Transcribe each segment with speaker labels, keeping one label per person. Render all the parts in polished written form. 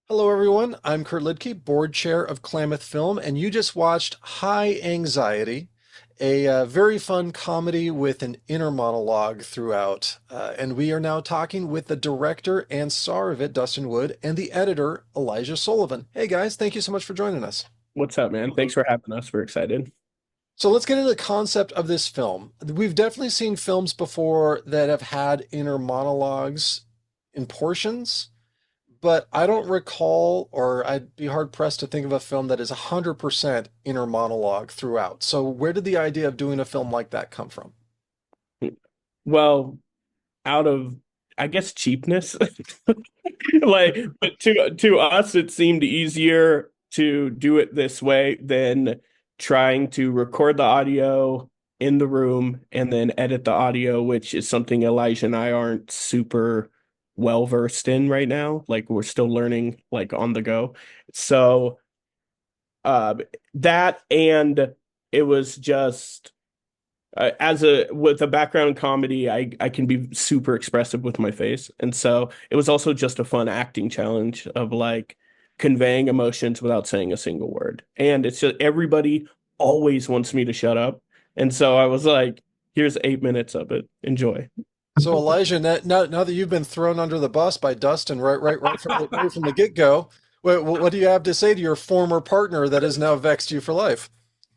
Speaker 1: Hello, everyone. I'm Kurt Lidke, board chair of Klamath Film, and you just watched High Anxiety, a very fun comedy with an inner monologue throughout. And we are now talking with the director and star of it, Dustin Wood, and the editor, Elijah Sullivan. Hey, guys, thank you so much for joining us.
Speaker 2: What's up, man? Thanks for having us. We're excited.
Speaker 1: So let's get into the concept of this film. We've definitely seen films before that have had inner monologues in portions. But I don't recall, or I'd be hard pressed to think of a film that is 100% inner monologue throughout. So where did the idea of doing a film like that come from?
Speaker 2: Well, out of I guess cheapness. Like, but to us it seemed easier to do it this way than trying to record the audio in the room and then edit the audio, which is something Elijah and I aren't super well versed in right now. Like we're still learning like on the go. So uh that and it was just as a with a background in comedy, I can be super expressive with my face, and so it was also just a fun acting challenge of like conveying emotions without saying a single word. And it's just everybody always wants me to shut up, and so I was like, "Here's 8 minutes of it. Enjoy."
Speaker 1: So Elijah, now that you've been thrown under the bus by Dustin right from the get-go, what do you have to say to your former partner that has now vexed you for life?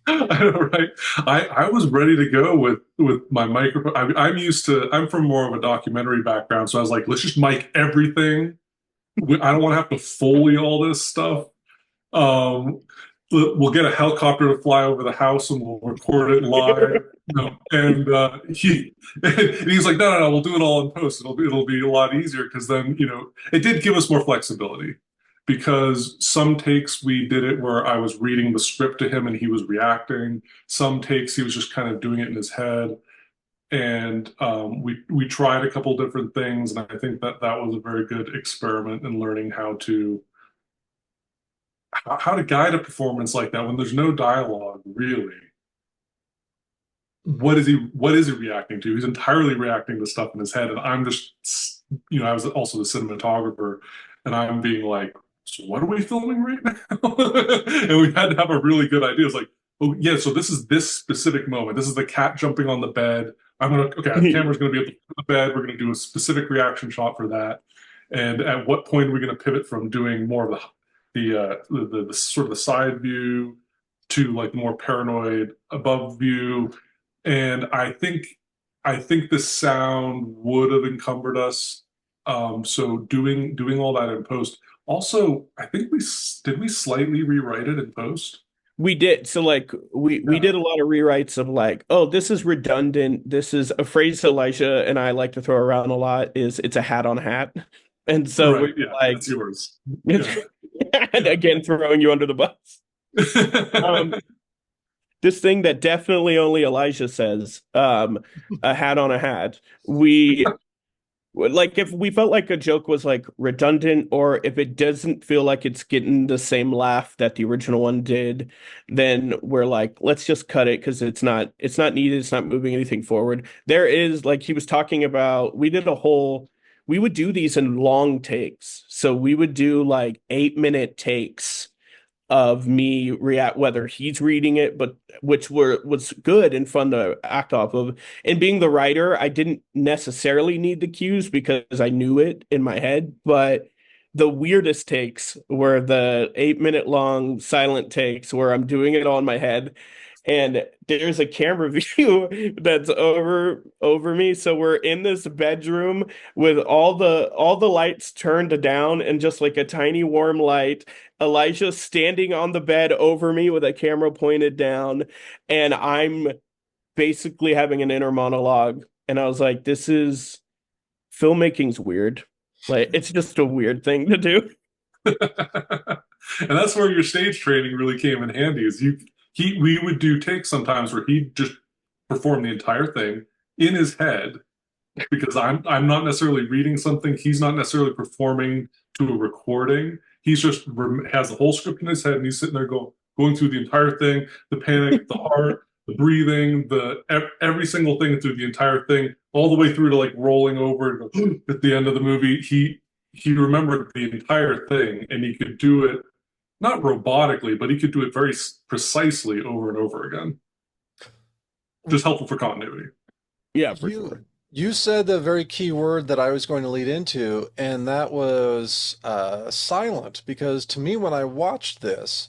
Speaker 3: I know, right? I was ready to go with my microphone. I'm from more of a documentary background, so I was like, let's just mic everything. I don't want to have to Foley all this stuff. Um, we'll get a helicopter to fly over the house and we'll record it live. And and he's like, no, we'll do it all in post. It'll be a lot easier because then it did give us more flexibility because some takes we did it where I was reading the script to him and he was reacting. Some takes he was just kind of doing it in his head. And we tried a couple different things, and I think that was a very good experiment in learning how to guide a performance like that when there's no dialogue really. What is he reacting to? He's entirely reacting to stuff in his head, and I'm just I was also the cinematographer, and I'm being like, so what are we filming right now? And we had to have a really good idea. It's like, oh yeah, so this is this specific moment. This is the cat jumping on the bed. The camera's gonna be at the bed. We're gonna do a specific reaction shot for that. And at what point are we gonna pivot from doing more of the sort of the side view to like more paranoid above view? And I think the sound would have encumbered us. So doing all that in post. Also, I think we slightly rewrite it in post.
Speaker 2: We did. So like we
Speaker 3: Yeah.
Speaker 2: did a lot of rewrites of like, oh, this is redundant. This is a phrase Elijah and I like to throw around a lot is it's a hat on hat. And so
Speaker 3: Right.
Speaker 2: we're
Speaker 3: Yeah.
Speaker 2: like,
Speaker 3: That's yours. Yeah.
Speaker 2: and again throwing you under the bus. Um, this thing that definitely only Elijah says, a hat on a hat. We like if we felt like a joke was like redundant or if it doesn't feel like it's getting the same laugh that the original one did, then we're like, let's just cut it because it's not needed, it's not moving anything forward. There is like he was talking about, we would do these in long takes. So we would do like 8 minute takes of me react whether he's reading it, but which was good and fun to act off of. And being the writer, I didn't necessarily need the cues because I knew it in my head, but the weirdest takes were the 8 minute long silent takes where I'm doing it all in my head and there's a camera view that's over me, so we're in this bedroom with all the lights turned down and just like a tiny warm light. Elijah standing on the bed over me with a camera pointed down, and I'm basically having an inner monologue. And I was like, this is filmmaking's weird. Like, it's just a weird thing to do.
Speaker 3: And that's where your stage training really came in handy. Is we would do takes sometimes where he'd just perform the entire thing in his head because I'm not necessarily reading something. He's not necessarily performing to a recording. He's just has the whole script in his head and he's sitting there going through the entire thing, the panic, the heart, the breathing, every single thing through the entire thing, all the way through to like rolling over at the end of the movie. he remembered the entire thing, and he could do it not robotically, but he could do it very precisely over and over again. Just helpful for continuity.
Speaker 2: Yeah, for
Speaker 1: You
Speaker 2: sure.
Speaker 1: you said the very key word that I was going to lead into, and that was silent. Because to me, when I watched this,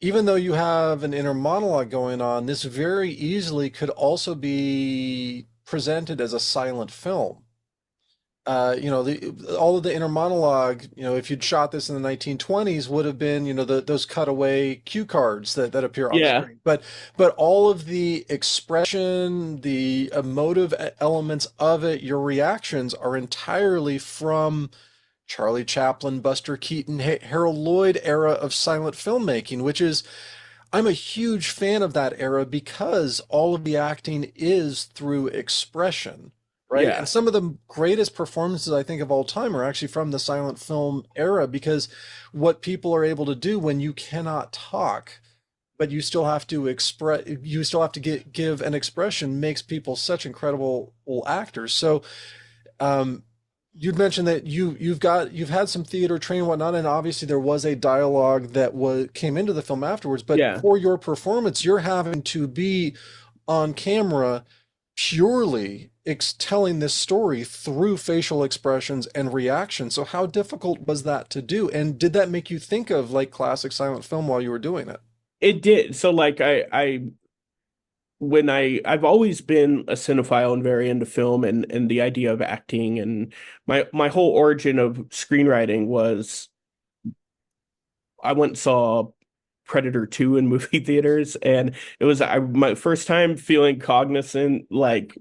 Speaker 1: even though you have an inner monologue going on, this very easily could also be presented as a silent film. All of the inner monologue, if you'd shot this in the 1920s, would have been, those cutaway cue cards that appear on
Speaker 2: Yeah.
Speaker 1: screen. But all of the expression, the emotive elements of it, your reactions are entirely from Charlie Chaplin, Buster Keaton, Harold Lloyd era of silent filmmaking, which is I'm a huge fan of that era because all of the acting is through expression, right?
Speaker 2: Yeah.
Speaker 1: And some of the greatest performances I think of all time are actually from the silent film era because what people are able to do when you cannot talk, but you still have to express, you still have to give an expression makes people such incredible actors. So um, you'd mentioned that you've had some theater training and whatnot, and obviously there was a dialogue that was came into the film afterwards. But
Speaker 2: Yeah.
Speaker 1: for your performance, you're having to be on camera purely telling this story through facial expressions and reactions. So how difficult was that to do? And did that make you think of like classic silent film while you were doing it?
Speaker 2: It did. So like I've always been a cinephile and very into film and the idea of acting, and my whole origin of screenwriting was I went and saw Predator 2 in movie theaters, and it was my first time feeling cognizant like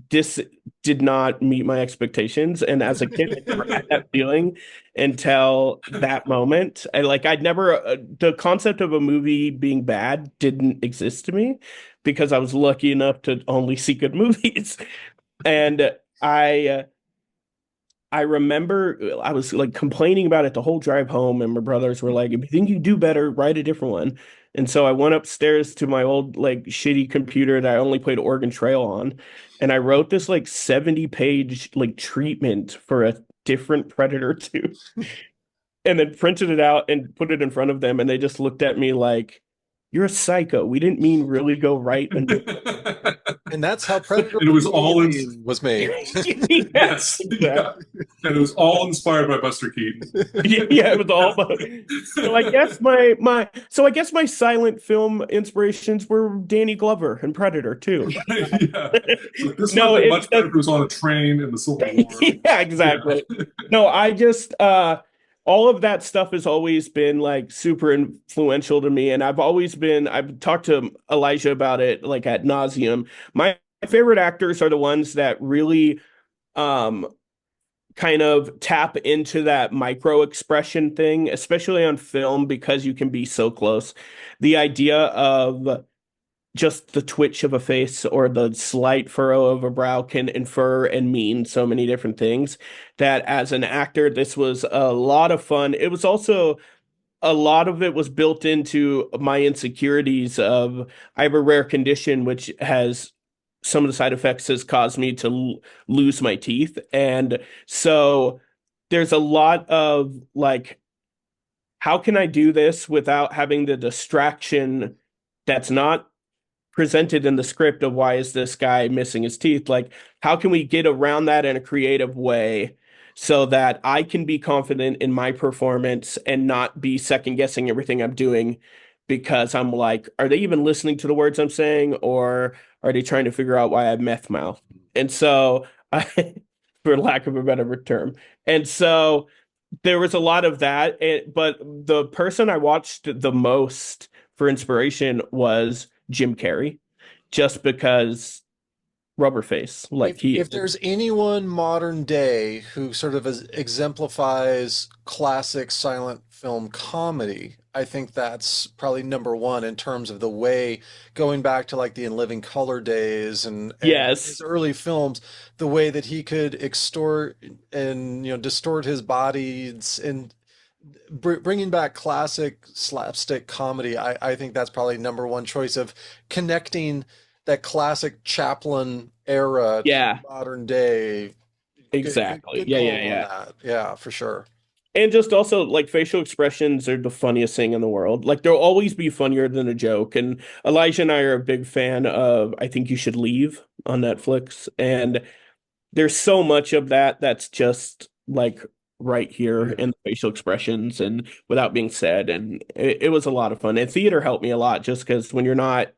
Speaker 2: this did not meet my expectations. And as a kid, I never had that feeling until that moment. I'd never, the concept of a movie being bad didn't exist to me because I was lucky enough to only see good movies. And I, I remember I was like complaining about it the whole drive home, and my brothers were like, "If you think you do better, write a different one." And so I went upstairs to my old like shitty computer that I only played Oregon Trail on, and I wrote this like 70-page like treatment for a different Predator 2, and then printed it out and put it in front of them, and they just looked at me like, "You're a psycho. We didn't mean really go right." And
Speaker 1: And that's how Predator
Speaker 3: It was all in.
Speaker 1: was made.
Speaker 2: yes,
Speaker 3: Yes, yeah,
Speaker 2: exactly.
Speaker 3: and it was all inspired by Buster Keaton.
Speaker 2: Yeah, it was all about. So I guess my silent film inspirations were Danny Glover and Predator too.
Speaker 3: Yeah, so this would
Speaker 2: No,
Speaker 3: have been
Speaker 2: it's
Speaker 3: much better if it was on a train in the Civil War.
Speaker 2: yeah, exactly.
Speaker 3: Yeah.
Speaker 2: No, I just all of that stuff has always been like super influential to me, and I've talked to Elijah about it like ad nauseum. My favorite actors are the ones that really um kind of tap into that micro expression thing, especially on film because you can be so close. The idea of just the twitch of a face or the slight furrow of a brow can infer and mean so many different things that as an actor, this was a lot of fun. It was also a lot of it was built into my insecurities of I have a rare condition which has some of the side effects has caused me to lose my teeth. And so there's a lot of like, how can I do this without having the distraction that's not presented in the script of why is this guy missing his teeth? Like, how can we get around that in a creative way so that I can be confident in my performance and not be second guessing everything I'm doing because I'm like, are they even listening to the words I'm saying, or are they trying to figure out why I have meth mouth? And so, for lack of a better term, and so there was a lot of that. But the person I watched the most for inspiration was Jim Carrey, just because rubber face, like he
Speaker 1: If there's anyone modern day who sort of exemplifies classic silent film comedy, I think that's probably number one in terms of the way going back to like the In Living Color days and his
Speaker 2: yes,
Speaker 1: early films, the way that he could extort and distort his body and bringing back classic slapstick comedy, I think that's probably number one choice of connecting that classic Chaplin era to
Speaker 2: yeah,
Speaker 1: modern day
Speaker 2: Exactly.
Speaker 1: Good
Speaker 2: Yeah, yeah,
Speaker 1: call on
Speaker 2: yeah.
Speaker 1: that. Yeah, for sure.
Speaker 2: And just also like facial expressions are the funniest thing in the world. Like they'll always be funnier than a joke. And Elijah and I are a big fan of I Think You Should Leave on Netflix. And there's so much of that that's just like right here
Speaker 3: Yeah.
Speaker 2: in the facial expressions and without being said. And it was a lot of fun. And theater helped me a lot just because when you're not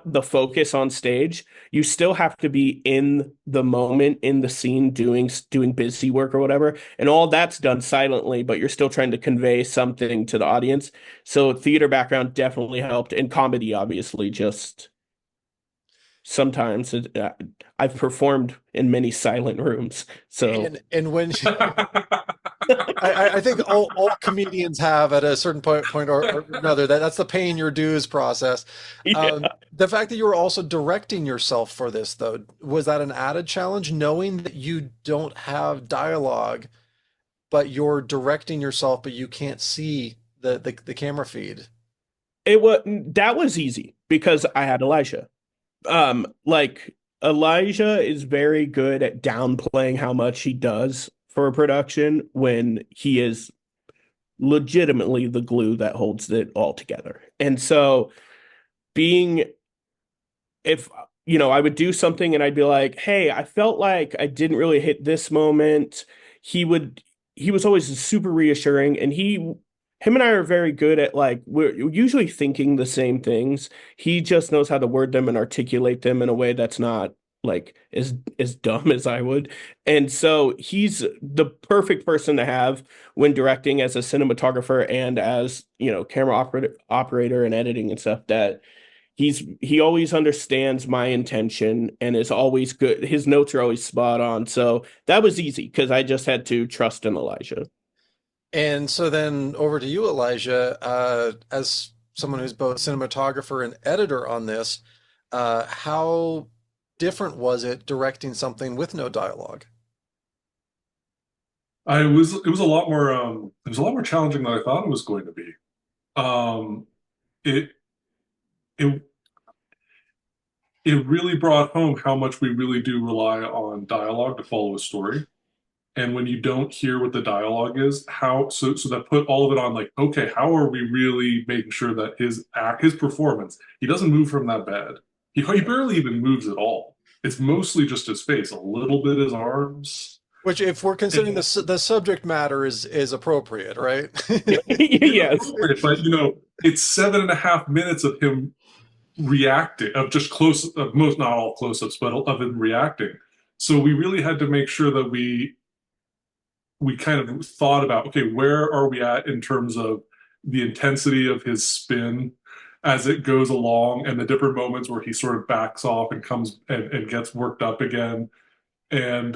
Speaker 2: the focus on stage, you still have to be in the moment, in the scene, doing busy work or whatever, and all that's done silently, but you're still trying to convey something to the audience. So theater background definitely helped, and comedy obviously just sometimes I've performed in many silent rooms. So
Speaker 1: And when I think all comedians have at a certain point or another that's the paying your dues process.
Speaker 2: yeah.
Speaker 1: The fact that you were also directing yourself for this though, was that an added challenge knowing that you don't have dialogue, but you're directing yourself, but you can't see the camera feed?
Speaker 2: It was that was easy because I had Elijah. Like Elijah is very good at downplaying how much he does for a production when he is legitimately the glue that holds it all together. And so being if I would do something and I'd be like, "Hey, I felt like I didn't really hit this moment." He would he was always super reassuring and him and I are very good at like we're usually thinking the same things. He just knows how to word them and articulate them in a way that's not like as dumb as I would. And so he's the perfect person to have when directing as a cinematographer and as, camera operator and editing and stuff that he always understands my intention and is always good. His notes are always spot on. So that was easy because I just had to trust in Elijah.
Speaker 1: And so then over to you, Elijah, as someone who's both cinematographer and editor on this, how different was it directing something with no dialogue?
Speaker 3: It was a lot more challenging than I thought it was going to be. Um, it it it really brought home how much we really do rely on dialogue to follow a story. And when you don't hear what the dialogue is, so that put all of it on like, okay, how are we really making sure that his performance, he doesn't move from that bed. He barely even moves at all. It's mostly just his face, a little bit his arms.
Speaker 1: Which, if we're considering
Speaker 3: And
Speaker 1: the subject matter is appropriate, right?
Speaker 3: it's
Speaker 2: Yes.
Speaker 3: appropriate, but it's 7.5 minutes of him reacting, of just most not all close-ups, but of him reacting. So we really had to make sure that we kind of thought about, okay, where are we at in terms of the intensity of his spin as it goes along and the different moments where he sort of backs off and comes and gets worked up again and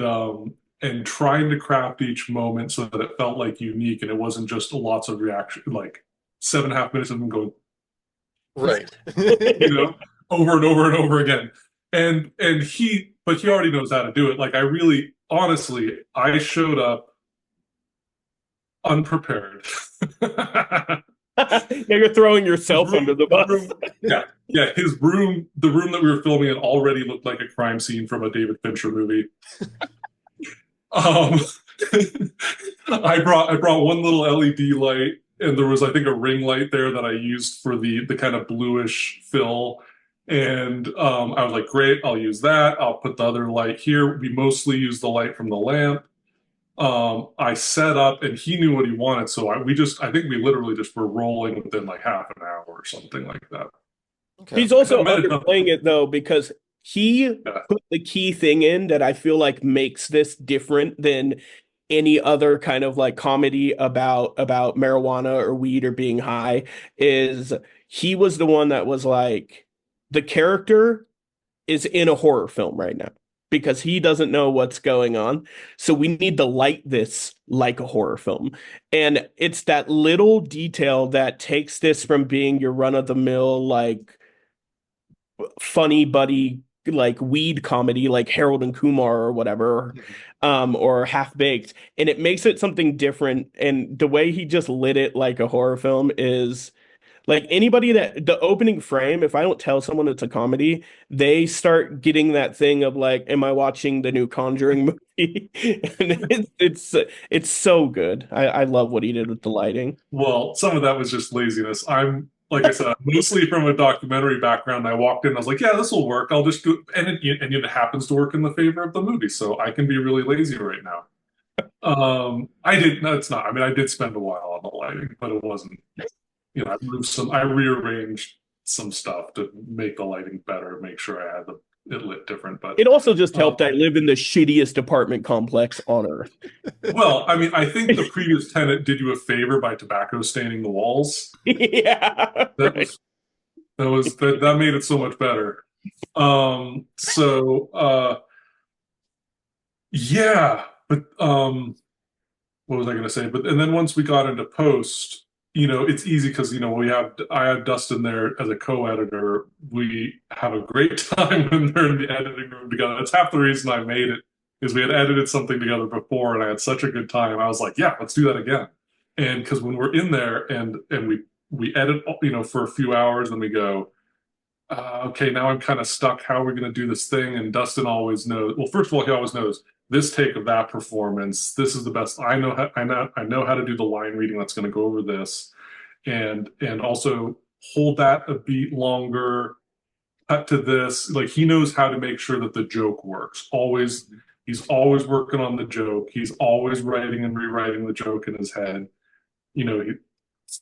Speaker 3: trying to craft each moment so that it felt like unique and it wasn't just lots of reaction, like 7.5 minutes of him going,
Speaker 1: Right.
Speaker 3: you know, over and over and over again. But he already knows how to do it. Like I really, honestly, I showed up unprepared.
Speaker 2: Now you're throwing yourself under the bus.
Speaker 3: Yeah, yeah. The room that we were filming in already looked like a crime scene from a David Fincher movie. Um, I brought one little LED light, and there was I think a ring light there that I used for the kind of bluish fill. And I was like, great, I'll use that. I'll put the other light here. We mostly use the light from the lamp. I set up and he knew what he wanted. So I think we literally just were rolling within like half an hour or something like that.
Speaker 1: Okay.
Speaker 2: He's also
Speaker 3: Might have done-
Speaker 2: underplaying it though because he
Speaker 3: Yeah.
Speaker 2: put the key thing in that I feel like makes this different than any other kind of like comedy about marijuana or weed or being high is he was the one that was like the character is in a horror film right now because he doesn't know what's going on. So we need to light this like a horror film. And it's that little detail that takes this from being your run of the mill, like funny buddy, like weed comedy, like Harold and Kumar or whatever, or Half Baked. And it makes it something different. And the way he just lit it like a horror film is Like anybody that the opening frame, if I don't tell someone it's a comedy, they start getting that thing of like, am I watching the new Conjuring movie? And it's so good. I love what he did with the lighting.
Speaker 3: Well, some of that was just laziness. I'm like I said, I'm mostly from a documentary background. I walked in, I was like, yeah, this will work. I'll just do, and it happens to work in the favor of the movie, so I can be really lazy right now. I did. No, it's not. I mean, I did spend a while on the lighting, but it wasn't. I rearranged some stuff to make the lighting better, make sure I had it lit different. But
Speaker 2: It also just helped I live in the shittiest apartment complex on earth.
Speaker 3: well, I mean, I think the previous tenant did you a favor by tobacco staining the walls.
Speaker 2: Yeah.
Speaker 3: That
Speaker 2: Right.
Speaker 3: that made it so much better. Yeah, but what was I going to say? But and then once we got into post, it's easy because I have Dustin there as a co-editor. We have a great time when they're in the editing room together. That's half the reason I made it, is we had edited something together before and I had such a good time. I was like, yeah, let's do that again. And because when we're in there and we edit, for a few hours and we go, okay, now I'm kind of stuck. How are we going to do this thing? And Dustin always knows. Well, first of all, he always knows this take of that performance. This is the best. I know how to do the line reading that's going to go over this, and also hold that a beat longer. Cut to this. Like he knows how to make sure that the joke works. He's always working on the joke. He's always writing and rewriting the joke in his head. He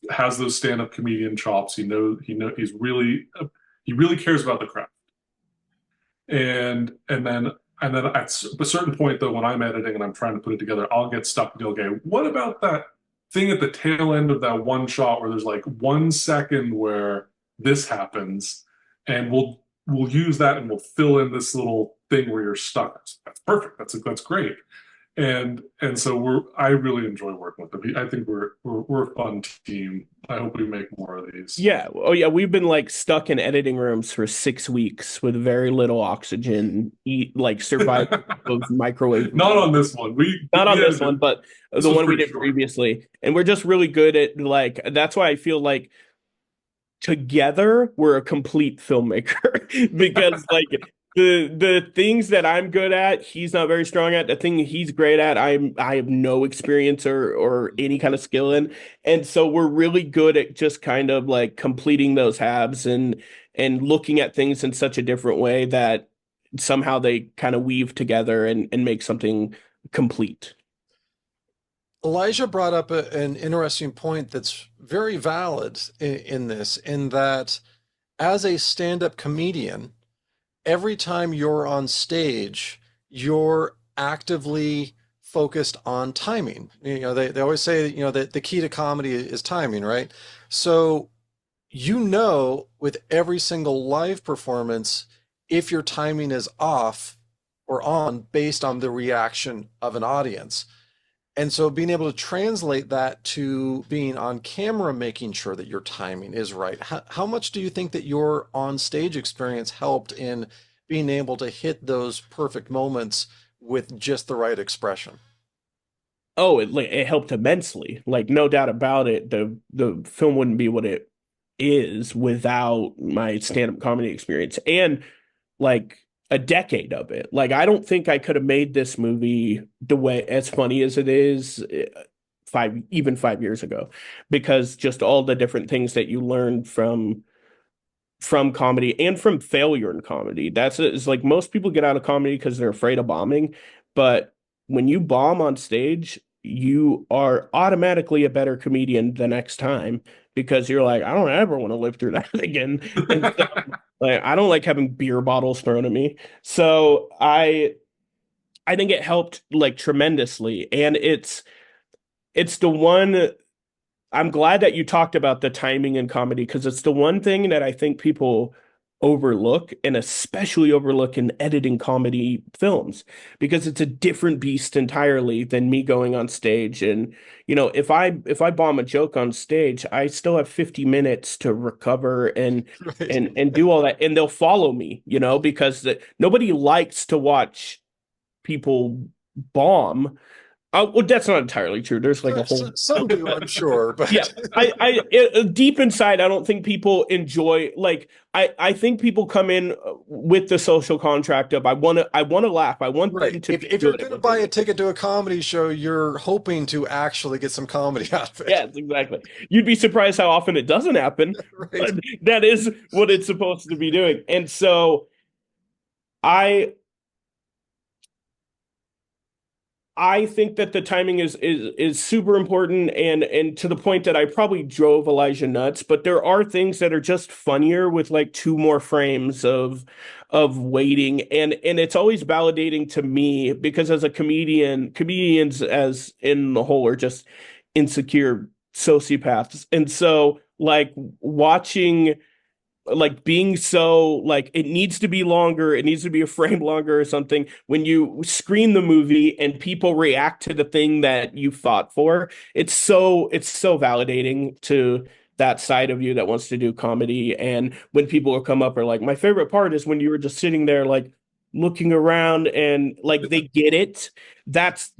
Speaker 3: has those stand-up comedian chops. He really cares about the craft. And then at a certain point though, when I'm editing and I'm trying to put it together, I'll get stuck and go, okay, what about that thing at the tail end of that one shot where there's like 1 second where this happens, and we'll use that and we'll fill in this little thing where you're stuck. That's perfect. That's great. And so I really enjoy working with them. I think we're a fun team. I hope we make more of these.
Speaker 2: Yeah. Oh yeah. We've been like stuck in editing rooms for 6 weeks with very little oxygen, survive of microwave.
Speaker 3: Not on this one.
Speaker 2: Not on this one, but the one we did previously. And we're just really good at that's why I feel like together we're a complete filmmaker because the things that I'm good at, he's not very strong at. The thing he's great at, I have no experience or any kind of skill in. And so we're really good at just kind of like completing those halves and looking at things in such a different way that somehow they kind of weave together and make something complete.
Speaker 1: Elijah brought up an interesting point that's very valid in this, in that as a stand-up comedian, every time you're on stage, you're actively focused on timing. They always say, that the key to comedy is timing, right? So, with every single live performance, if your timing is off or on based on the reaction of an audience. And so being able to translate that to being on camera, making sure that your timing is right. How much do you think that your on stage experience helped in being able to hit those perfect moments with just the right expression?
Speaker 2: Oh, it helped immensely. Like no doubt about it. The film wouldn't be what it is without my stand-up comedy experience and like a decade of it. Like I don't think I could have made this movie the way as funny as it is 5 years ago, because just all the different things that you learn from comedy and from failure in comedy. It's like most people get out of comedy because they're afraid of bombing, but when you bomb on stage, you are automatically a better comedian the next time because you're like, I don't ever want to live through that again. And so, like, I don't like having beer bottles thrown at me. So I think it helped like tremendously. And it's the one. I'm glad that you talked about the timing in comedy because it's the one thing that I think people overlook, and especially overlook in editing comedy films, because it's a different beast entirely than me going on stage. And if I bomb a joke on stage, I still have 50 minutes to recover and
Speaker 1: Right.
Speaker 2: and do all that, and they'll follow me, because nobody likes to watch people bomb. Well, that's not entirely true. There's like a whole
Speaker 1: Some do, I'm sure, but
Speaker 2: yeah. Deep inside, I don't think people enjoy like I think people come in with the social contract of I want to laugh. I want
Speaker 1: right.
Speaker 2: them to be
Speaker 1: If you're
Speaker 2: good
Speaker 1: going
Speaker 2: at
Speaker 1: to
Speaker 2: what they
Speaker 1: buy a
Speaker 2: do.
Speaker 1: ticket to a comedy show, you're hoping to actually get some comedy out of it.
Speaker 2: Yes, exactly. You'd be surprised how often it doesn't happen,
Speaker 1: Right.
Speaker 2: but that is what it's supposed to be doing. And so I I think that the timing is super important and to the point that I probably drove Elijah nuts, but there are things that are just funnier with like two more frames of waiting and it's always validating to me because as a comedian, comedians as in the whole are just insecure sociopaths. And so like watching like being so like it needs to be longer, it needs to be a frame longer or something. When you screen the movie and people react to the thing that you fought for, it's so validating to that side of you that wants to do comedy. And when people will come up are like, my favorite part is when you were just sitting there like looking around and like they get it. That's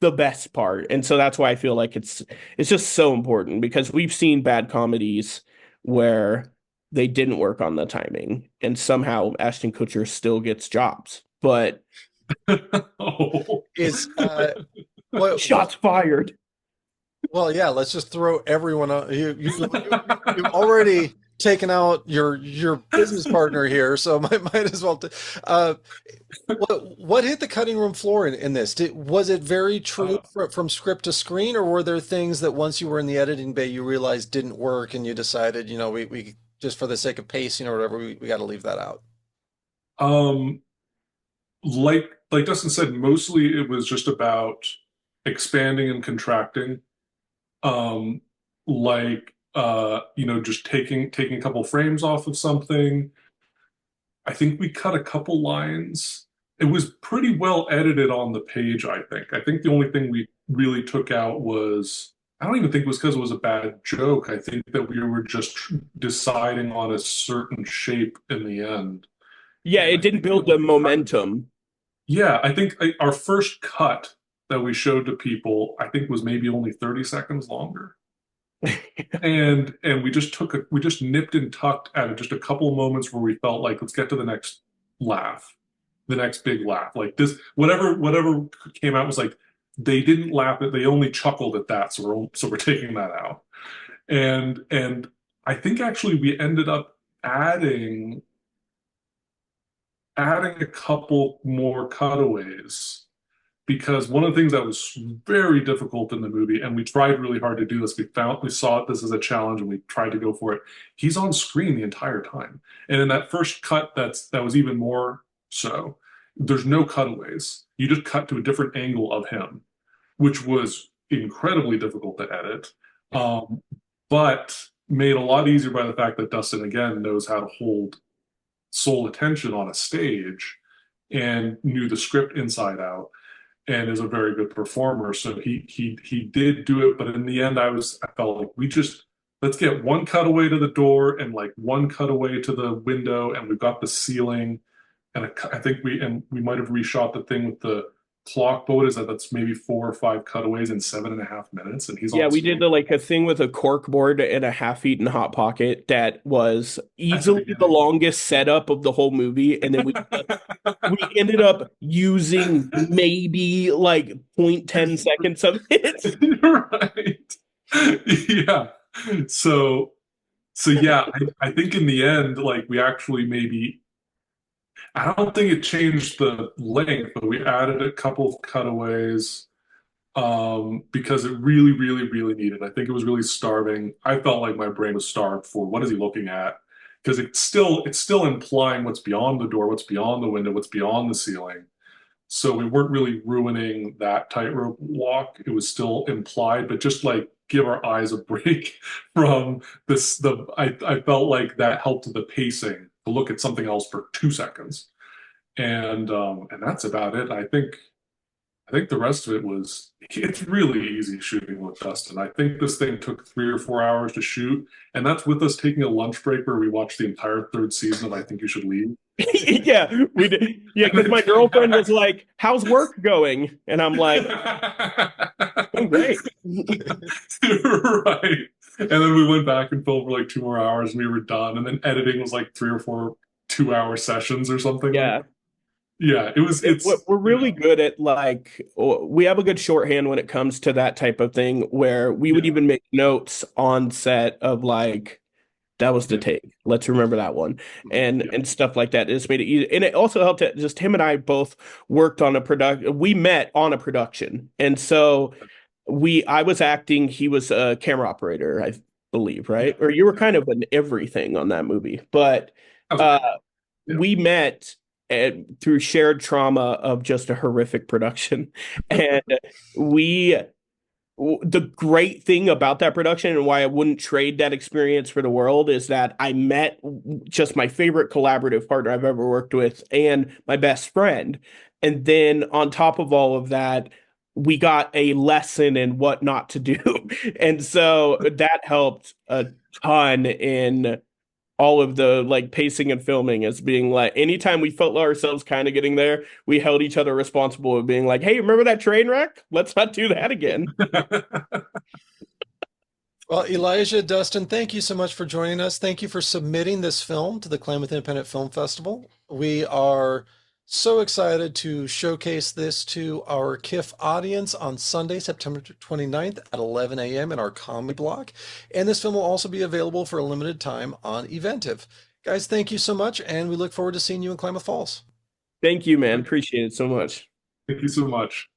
Speaker 2: the best part. And so that's why I feel like it's just so important because we've seen bad comedies where they didn't work on the timing, and somehow Ashton Kutcher still gets jobs. But
Speaker 3: Oh.
Speaker 1: Is what
Speaker 2: shots fired.
Speaker 1: well, yeah, let's just throw everyone out. You've already taken out your business partner here, so might as well. What hit the cutting room floor in this? Was it very true from script to screen, or were there things that once you were in the editing bay you realized didn't work and you decided, we just for the sake of pacing or whatever, we got to leave that out?
Speaker 3: Um, like Dustin said, mostly it was just about expanding and contracting. Um, just taking a couple frames off of something. I think we cut a couple lines. It was pretty well edited on the page, I think. I think the only thing we really took out was, I don't even think it was because it was a bad joke. I think that we were just deciding on a certain shape in the end.
Speaker 2: Yeah,
Speaker 3: And
Speaker 2: it
Speaker 3: I
Speaker 2: didn't
Speaker 3: think
Speaker 2: build the momentum.
Speaker 3: yeah, I think our first cut that we showed to people, I think was maybe only 30 seconds longer. And we just nipped and tucked at just a couple of moments where we felt like let's get to the next laugh, the next big laugh. Like this, whatever came out was like they didn't laugh at, they only chuckled at that, so we're taking that out. And I think actually we ended up adding a couple more cutaways because one of the things that was very difficult in the movie, and we tried really hard to do this, we saw this as a challenge and we tried to go for it. He's on screen the entire time. And in that first cut, that was even more so. There's no cutaways. You just cut to a different angle of him, which was incredibly difficult to edit. But made a lot easier by the fact that Dustin again knows how to hold sole attention on a stage and knew the script inside out and is a very good performer. So he did do it, but in the end, I felt like let's get one cutaway to the door and like one cutaway to the window, and we've got the ceiling. And I think we might have reshot the thing with the clock. But what is that? That's maybe 4 or 5 cutaways in 7.5 minutes, and he's
Speaker 2: Yeah,
Speaker 3: on
Speaker 2: we did
Speaker 3: screen
Speaker 2: like a thing with a cork board and a half-eaten hot pocket that was
Speaker 3: at the
Speaker 2: easily the
Speaker 3: beginning.
Speaker 2: longest setup of the whole movie, and then we ended up using maybe like 0.10 seconds of it.
Speaker 3: Right. Yeah. So yeah, I think in the end, like we actually maybe I don't think it changed the length, but we added a couple of cutaways because it really, really, really needed. I think it was really starving. I felt like my brain was starved for what is he looking at? Because it's still implying what's beyond the door, what's beyond the window, what's beyond the ceiling. So we weren't really ruining that tightrope walk. It was still implied, but just like give our eyes a break from this. I felt like that helped the pacing to look at something else for 2 seconds, and that's about it. I think the rest of it's really easy shooting with Dustin. I think this thing took 3 or 4 hours to shoot, and that's with us taking a lunch break where we watched the entire third season of I Think You Should Leave.
Speaker 2: Yeah, we did. Yeah, because my girlfriend was like, "How's work going?" And I'm like, "Oh, great."
Speaker 3: Right. And then we went back and filmed for like 2 more hours and we were done. And then editing was like 3 or 4 2 hour sessions or something like
Speaker 2: Yeah.
Speaker 3: that. Yeah, it's
Speaker 2: We're really good at like we have a good shorthand when it comes to that type of thing where we would
Speaker 3: yeah,
Speaker 2: even make notes on set of like that was the
Speaker 3: yeah,
Speaker 2: take. Let's remember that one
Speaker 3: yeah,
Speaker 2: and stuff like that. It's made it easy. And it also helped that just him and I both worked on a production. We met on a production. And so we I was acting, he was a camera operator, I believe,
Speaker 3: yeah.
Speaker 2: right? Or you were kind of an everything on that movie. But
Speaker 3: That was
Speaker 2: uh
Speaker 3: great. Yeah.
Speaker 2: we met through shared trauma of just a horrific production. And we the great thing about that production and why I wouldn't trade that experience for the world is that I met just my favorite collaborative partner I've ever worked with and my best friend. And then on top of all of that, we got a lesson in what not to do. And so that helped a ton in all of the like pacing and filming as being like anytime we felt ourselves kind of getting there, we held each other responsible of being like, hey, remember that train wreck? Let's not do that again.
Speaker 1: Well, Elijah, Dustin, thank you so much for joining us. Thank you for submitting this film to the Klamath Independent Film Festival. We are so excited to showcase this to our KIFF audience on Sunday, September 29th at 11 a.m. in our comedy block. And this film will also be available for a limited time on Eventive. Guys, thank you so much, and we look forward to seeing you in Klamath Falls.
Speaker 2: Thank you, man. Appreciate it so much.
Speaker 3: Thank you so much.